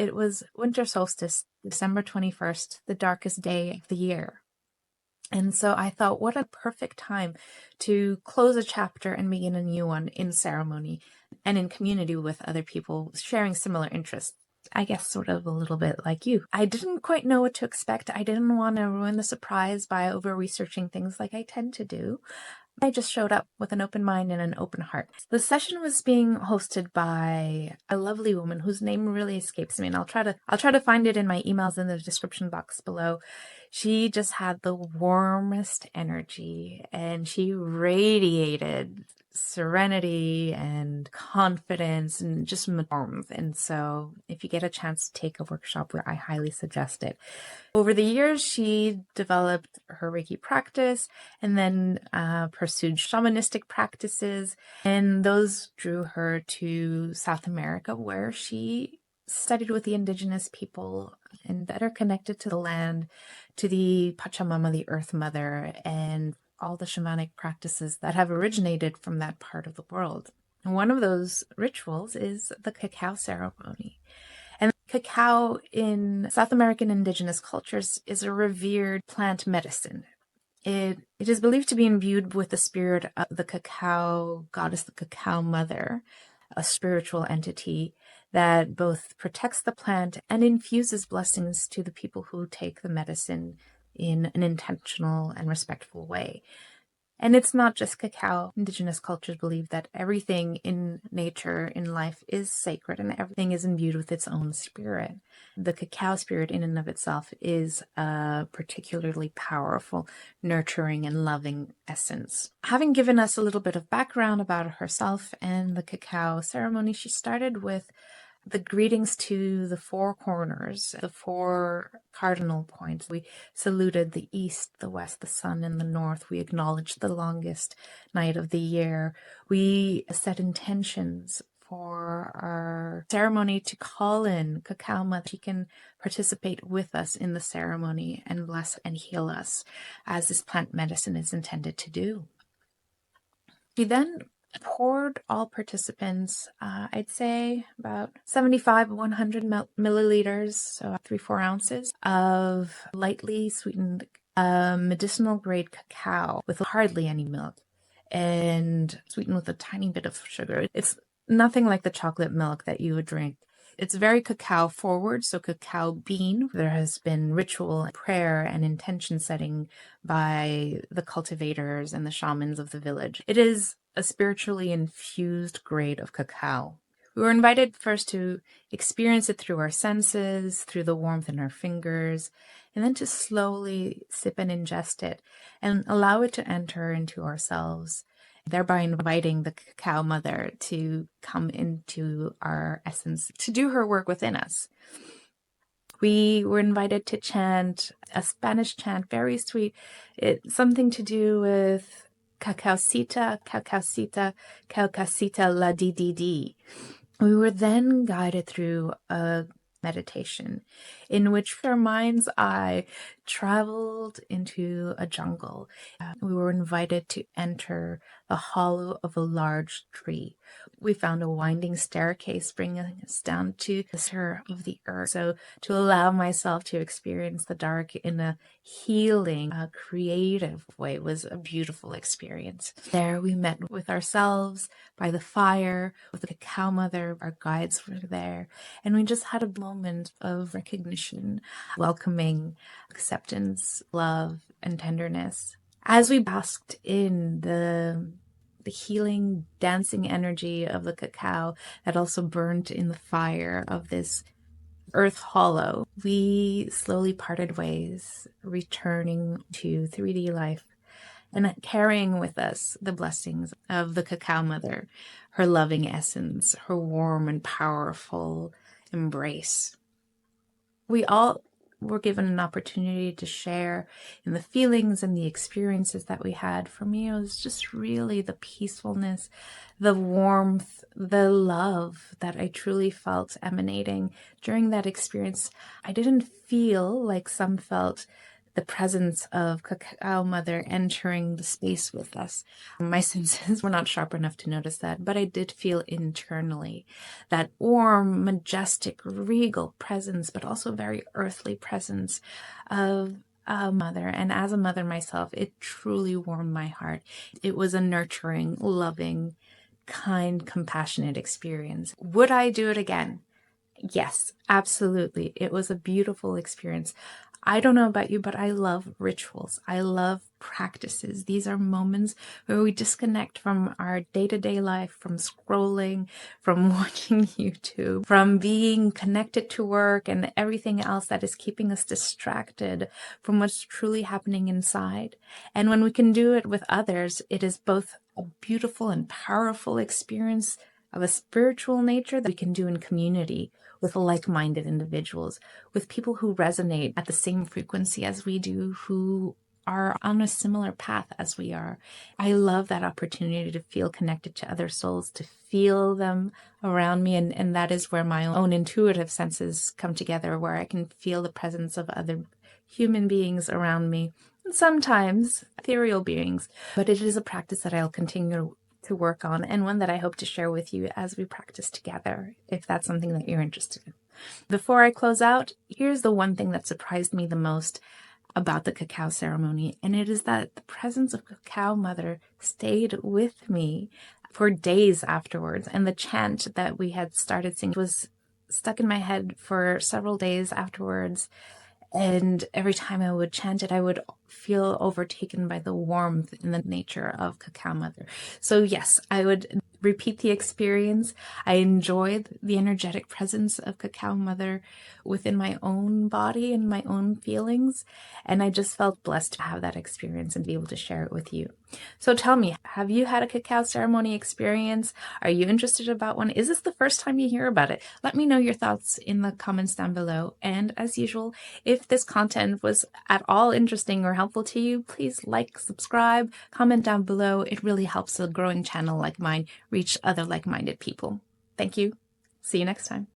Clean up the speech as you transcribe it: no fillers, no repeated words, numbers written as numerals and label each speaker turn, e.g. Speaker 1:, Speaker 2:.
Speaker 1: It was winter solstice, December 21st, the darkest day of the year. And so I thought, what a perfect time to close a chapter and begin a new one in ceremony and in community with other people sharing similar interests. I guess sort of a little bit like you. I didn't quite know what to expect. I didn't want to ruin the surprise by over-researching things like I tend to do. I just showed up with an open mind and an open heart. The session was being hosted by a lovely woman whose name really escapes me, and I'll try to find it in my emails in the description box below. She just had the warmest energy, and she radiated serenity and confidence and just warmth. And so if you get a chance to take a workshop, I highly suggest it. Over the years, she developed her Reiki practice and then pursued shamanistic practices, and those drew her to South America, where she studied with the Indigenous people and that are connected to the land, to the Pachamama, the Earth Mother, and all the shamanic practices that have originated from that part of the world. And one of those rituals is the cacao ceremony. And cacao in South American indigenous cultures is a revered plant medicine. It is believed to be imbued with the spirit of the cacao goddess, the Cacao Mother, a spiritual entity that both protects the plant and infuses blessings to the people who take the medicine in an intentional and respectful way. And it's not just cacao. Indigenous cultures believe that everything in nature, in life, is sacred and everything is imbued with its own spirit. The cacao spirit in and of itself is a particularly powerful, nurturing, and loving essence. Having given us a little bit of background about herself and the cacao ceremony, she started with the greetings to the four corners, the four cardinal points. We saluted the east, the west, the sun, and the north. We acknowledged the longest night of the year. We set intentions for our ceremony to call in Cacao Mother. She can participate with us in the ceremony and bless and heal us, as this plant medicine is intended to do. She then poured all participants, I'd say about 75, 100 milliliters, so 3-4 ounces of lightly sweetened medicinal grade cacao with hardly any milk and sweetened with a tiny bit of sugar. It's nothing like the chocolate milk that you would drink. It's very cacao forward, so cacao bean. There has been ritual, prayer, and intention setting by the cultivators and the shamans of the village. It is a spiritually infused grade of cacao. We were invited first to experience it through our senses, through the warmth in our fingers, and then to slowly sip and ingest it and allow it to enter into ourselves, thereby inviting the Cacao Mother to come into our essence, to do her work within us. We were invited to chant a Spanish chant, very sweet. It's something to do with Cacaocita, Cacaocita, Cacaocita la di di di. We were then guided through a meditation in which our mind's eye traveled into a jungle. We were invited to enter the hollow of a large tree. We found a winding staircase bringing us down to the center of the earth. So to allow myself to experience the dark in a healing, creative way was a beautiful experience. There we met with ourselves by the fire, with the Cacao Mother. Our guides were there, and we just had a moment of recognition, welcoming, acceptance, love, and tenderness. As we basked in the healing, dancing energy of the cacao that also burned in the fire of this earth hollow, we slowly parted ways, returning to 3D life and carrying with us the blessings of the Cacao Mother, her loving essence, her warm and powerful embrace. We all were given an opportunity to share in the feelings and the experiences that we had. For me, it was just really the peacefulness, the warmth, the love that I truly felt emanating during that experience. I didn't feel like some felt the presence of Cacao Mother entering the space with us. My senses were not sharp enough to notice that, but I did feel internally that warm, majestic, regal presence, but also very earthly presence of a mother. And as a mother myself, it truly warmed my heart. It was a nurturing, loving, kind, compassionate experience. Would I do it again? Yes, absolutely. It was a beautiful experience. I don't know about you, but I love rituals. I love practices. These are moments where we disconnect from our day-to-day life, from scrolling, from watching YouTube, from being connected to work and everything else that is keeping us distracted from what's truly happening inside. And when we can do it with others, it is both a beautiful and powerful experience of a spiritual nature that we can do in community with like-minded individuals, with people who resonate at the same frequency as we do, who are on a similar path as we are. I love that opportunity to feel connected to other souls, to feel them around me. And that is where my own intuitive senses come together, where I can feel the presence of other human beings around me, and sometimes ethereal beings. But it is a practice that I'll continue to work on, and one that I hope to share with you as we practice together, if that's something that you're interested in. Before I close out, here's the one thing that surprised me the most about the cacao ceremony, and it is that the presence of Cacao Mother stayed with me for days afterwards, and the chant that we had started singing was stuck in my head for several days afterwards. And every time I would chant it, I would feel overtaken by the warmth and the nature of Cacao Mother. So yes, I would repeat the experience. I enjoyed the energetic presence of Cacao Mother within my own body and my own feelings. And I just felt blessed to have that experience and be able to share it with you. So tell me, have you had a cacao ceremony experience? Are you interested about one? Is this the first time you hear about it? Let me know your thoughts in the comments down below. And as usual, if this content was at all interesting or helpful to you, please like, subscribe, comment down below. It really helps a growing channel like mine reach other like-minded people. Thank you. See you next time.